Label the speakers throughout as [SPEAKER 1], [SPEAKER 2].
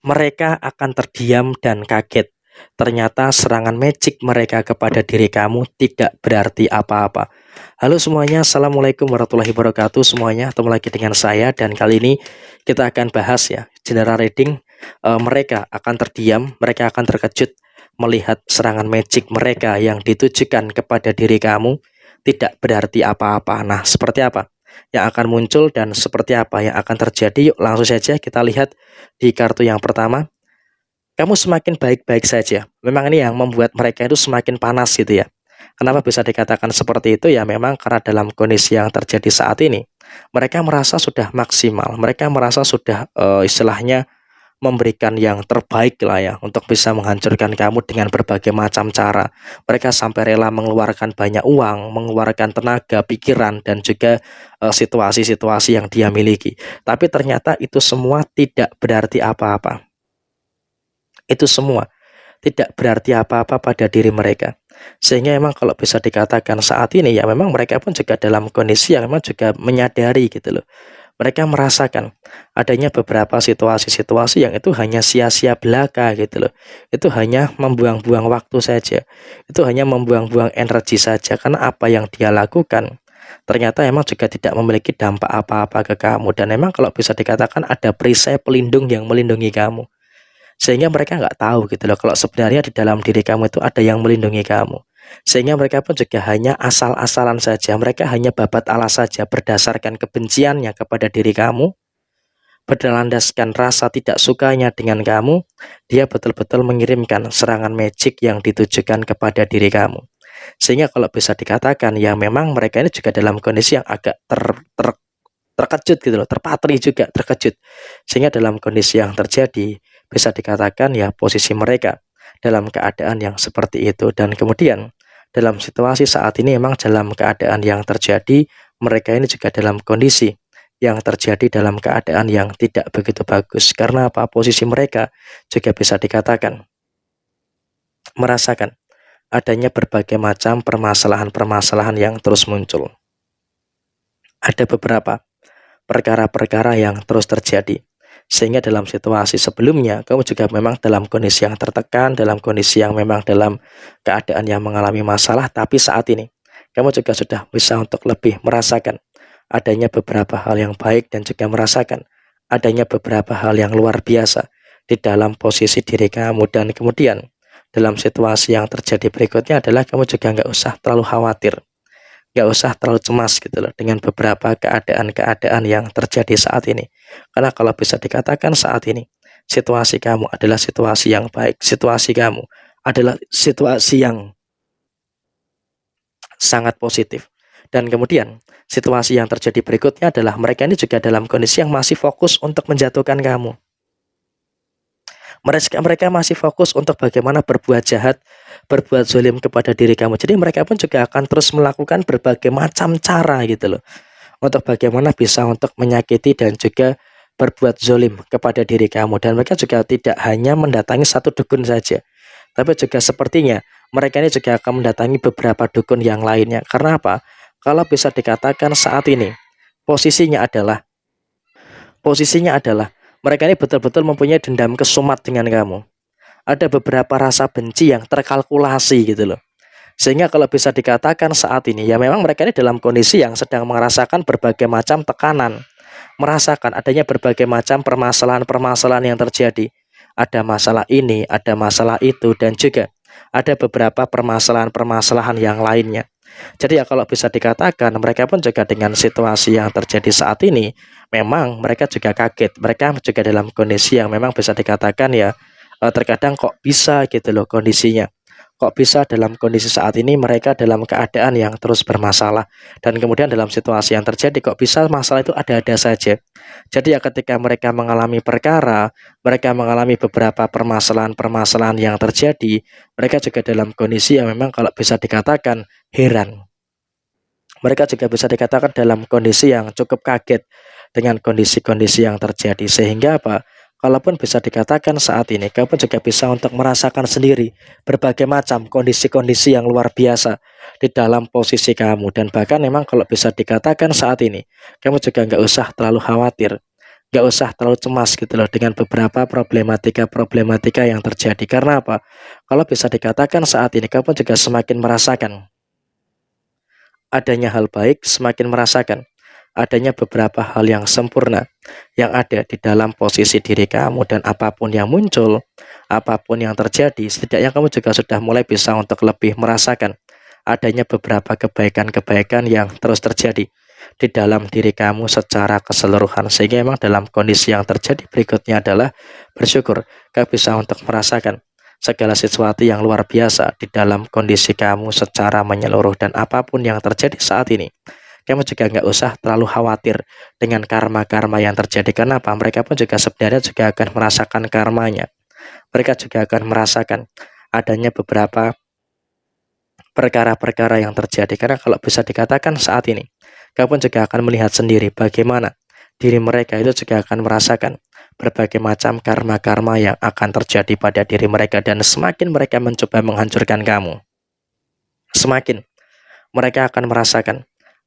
[SPEAKER 1] mereka akan terdiam dan kaget. Ternyata serangan magic mereka kepada diri kamu tidak berarti apa-apa. Halo semuanya, Assalamualaikum warahmatullahi wabarakatuh semuanya. Ketemu lagi dengan saya dan kali ini kita akan bahas ya, general reading. Mereka akan terdiam, mereka akan terkejut melihat serangan magic mereka yang ditujukan kepada diri kamu tidak berarti apa-apa. Nah, seperti apa yang akan muncul dan seperti apa yang akan terjadi? Yuk langsung saja kita lihat di kartu yang pertama. Kamu semakin baik-baik saja. Memang ini yang membuat mereka itu semakin panas gitu ya. Kenapa bisa dikatakan seperti itu? Ya memang karena dalam kondisi yang terjadi saat ini, mereka merasa sudah maksimal. Mereka merasa sudah istilahnya memberikan yang terbaik lah ya untuk bisa menghancurkan kamu dengan berbagai macam cara. Mereka sampai rela mengeluarkan banyak uang, mengeluarkan tenaga, pikiran, dan juga situasi-situasi yang dia miliki. Tapi ternyata itu semua tidak berarti apa-apa. Itu semua tidak berarti apa-apa pada diri mereka. Sehingga memang kalau bisa dikatakan saat ini ya memang mereka pun juga dalam kondisi yang memang juga menyadari gitu loh. Mereka merasakan adanya beberapa situasi-situasi yang itu hanya sia-sia belaka gitu loh. Itu hanya membuang-buang waktu saja. Itu hanya membuang-buang energi saja karena apa yang dia lakukan ternyata memang juga tidak memiliki dampak apa-apa ke kamu. Dan memang kalau bisa dikatakan ada perisai pelindung yang melindungi kamu. Sehingga mereka nggak tahu gitu loh kalau sebenarnya di dalam diri kamu itu ada yang melindungi kamu. Sehingga mereka pun juga hanya asal-asalan saja, mereka hanya babat alas saja berdasarkan kebenciannya kepada diri kamu, berlandaskan rasa tidak sukanya dengan kamu, dia betul-betul mengirimkan serangan magic yang ditujukan kepada diri kamu. Sehingga kalau bisa dikatakan ya memang mereka ini juga dalam kondisi yang agak terkejut gitu loh, terpatri juga, terkejut. Sehingga dalam kondisi yang terjadi bisa dikatakan ya posisi mereka dalam keadaan yang seperti itu. Dan kemudian dalam situasi saat ini memang dalam keadaan yang terjadi mereka ini juga dalam kondisi yang terjadi dalam keadaan yang tidak begitu bagus. Karena apa? Posisi mereka juga bisa dikatakan merasakan adanya berbagai macam permasalahan-permasalahan yang terus muncul. Ada beberapa perkara-perkara yang terus terjadi. Sehingga dalam situasi sebelumnya, kamu juga memang dalam kondisi yang tertekan, dalam kondisi yang memang dalam keadaan yang mengalami masalah, tapi saat ini, kamu juga sudah bisa untuk lebih merasakan adanya beberapa hal yang baik dan juga merasakan adanya beberapa hal yang luar biasa di dalam posisi diri kamu. Dan kemudian, dalam situasi yang terjadi berikutnya adalah kamu juga nggak usah terlalu khawatir. Nggak usah terlalu cemas gitu loh dengan beberapa keadaan-keadaan yang terjadi saat ini. Karena kalau bisa dikatakan saat ini, situasi kamu adalah situasi yang baik, situasi kamu adalah situasi yang sangat positif. Dan kemudian, situasi yang terjadi berikutnya adalah mereka ini juga dalam kondisi yang masih fokus untuk menjatuhkan kamu. Mereka masih fokus untuk bagaimana berbuat jahat, berbuat zalim kepada diri kamu. Jadi mereka pun juga akan terus melakukan berbagai macam cara gitu loh. Untuk bagaimana bisa untuk menyakiti dan juga berbuat zalim kepada diri kamu. Dan mereka juga tidak hanya mendatangi satu dukun saja. Tapi juga sepertinya mereka ini juga akan mendatangi beberapa dukun yang lainnya. Karena apa? Kalau bisa dikatakan saat ini posisinya adalah mereka ini betul-betul mempunyai dendam kesumat dengan kamu. Ada beberapa rasa benci yang terkalkulasi gitu loh. Sehingga kalau bisa dikatakan saat ini ya memang mereka ini dalam kondisi yang sedang merasakan berbagai macam tekanan, merasakan adanya berbagai macam permasalahan-permasalahan yang terjadi. Ada masalah ini, ada masalah itu, dan juga ada beberapa permasalahan-permasalahan yang lainnya. Jadi ya kalau bisa dikatakan mereka pun juga dengan situasi yang terjadi saat ini memang mereka juga kaget. Mereka juga dalam kondisi yang memang bisa dikatakan ya terkadang kok bisa gitu loh kondisinya. Kok bisa dalam kondisi saat ini mereka dalam keadaan yang terus bermasalah. Dan kemudian dalam situasi yang terjadi kok bisa masalah itu ada-ada saja. Jadi ya ketika mereka mengalami perkara, mereka mengalami beberapa permasalahan-permasalahan yang terjadi, mereka juga dalam kondisi yang memang kalau bisa dikatakan heran. Mereka juga bisa dikatakan dalam kondisi yang cukup kaget dengan kondisi-kondisi yang terjadi. Sehingga apa? Kalaupun bisa dikatakan saat ini, kamu juga bisa untuk merasakan sendiri berbagai macam kondisi-kondisi yang luar biasa di dalam posisi kamu. Dan bahkan memang kalau bisa dikatakan saat ini, kamu juga nggak usah terlalu khawatir. nggak usah terlalu cemas gitu loh dengan beberapa problematika-problematika yang terjadi. Karena apa? Kalau bisa dikatakan saat ini kamu juga semakin merasakan adanya hal baik, semakin merasakan adanya beberapa hal yang sempurna yang ada di dalam posisi diri kamu, dan apapun yang muncul, apapun yang terjadi, setidaknya kamu juga sudah mulai bisa untuk lebih merasakan adanya beberapa kebaikan-kebaikan yang terus terjadi di dalam diri kamu secara keseluruhan. Sehingga memang dalam kondisi yang terjadi berikutnya adalah bersyukur kamu bisa untuk merasakan segala sesuatu yang luar biasa di dalam kondisi kamu secara menyeluruh. Dan apapun yang terjadi saat ini, kamu juga nggak usah terlalu khawatir dengan karma-karma yang terjadi. Karena apa? Mereka pun juga sebenarnya juga akan merasakan karmanya. Mereka juga akan merasakan adanya beberapa perkara-perkara yang terjadi. Karena kalau bisa dikatakan saat ini, kamu pun juga akan melihat sendiri bagaimana diri mereka itu juga akan merasakan berbagai macam karma-karma yang akan terjadi pada diri mereka. Dan semakin mereka mencoba menghancurkan kamu, semakin mereka akan merasakan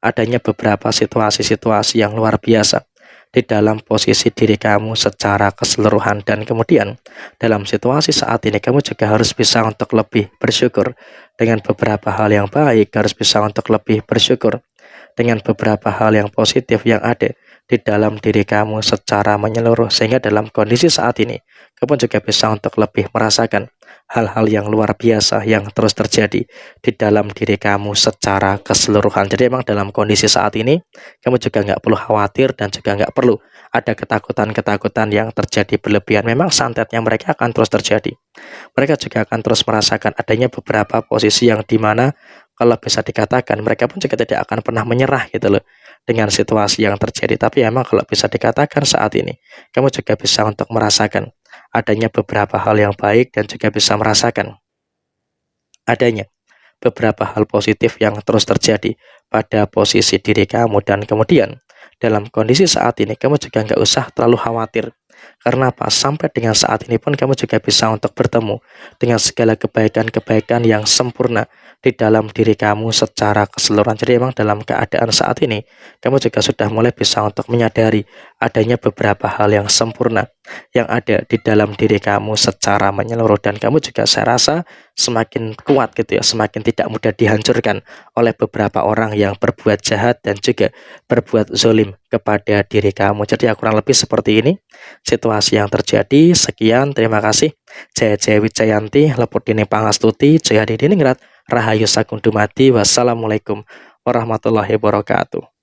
[SPEAKER 1] adanya beberapa situasi-situasi yang luar biasa di dalam posisi diri kamu secara keseluruhan. Dan kemudian dalam situasi saat ini kamu juga harus bisa untuk lebih bersyukur dengan beberapa hal yang baik, harus bisa untuk lebih bersyukur dengan beberapa hal yang positif yang ada di dalam diri kamu secara menyeluruh. Sehingga dalam kondisi saat ini kamu juga bisa untuk lebih merasakan hal-hal yang luar biasa yang terus terjadi di dalam diri kamu secara keseluruhan. Jadi emang dalam kondisi saat ini kamu juga nggak perlu khawatir dan juga nggak perlu ada ketakutan-ketakutan yang terjadi berlebihan. Memang santetnya mereka akan terus terjadi. Mereka juga akan terus merasakan adanya beberapa posisi yang dimana kalau bisa dikatakan mereka pun juga tidak akan pernah menyerah gitu loh dengan situasi yang terjadi. Tapi emang kalau bisa dikatakan saat ini kamu juga bisa untuk merasakan adanya beberapa hal yang baik dan juga bisa merasakan adanya beberapa hal positif yang terus terjadi pada posisi diri kamu. Dan kemudian dalam kondisi saat ini kamu juga nggak usah terlalu khawatir. Karena apa? Sampai dengan saat ini pun kamu juga bisa untuk bertemu dengan segala kebaikan-kebaikan yang sempurna di dalam diri kamu secara keseluruhan. Jadi memang dalam keadaan saat ini kamu juga sudah mulai bisa untuk menyadari adanya beberapa hal yang sempurna yang ada di dalam diri kamu secara menyeluruh. Dan kamu juga saya rasa semakin kuat gitu ya, semakin tidak mudah dihancurkan oleh beberapa orang yang berbuat jahat dan juga berbuat zolim kepada diri kamu. Jadi ya kurang lebih seperti ini situasi yang terjadi. Sekian, terima kasih. Jaya Jaya Wijayanti, Leputini Pangastuti, Jaya Diningrat, Rahayu Sagung Dumadi. Wassalamualaikum warahmatullahi wabarakatuh.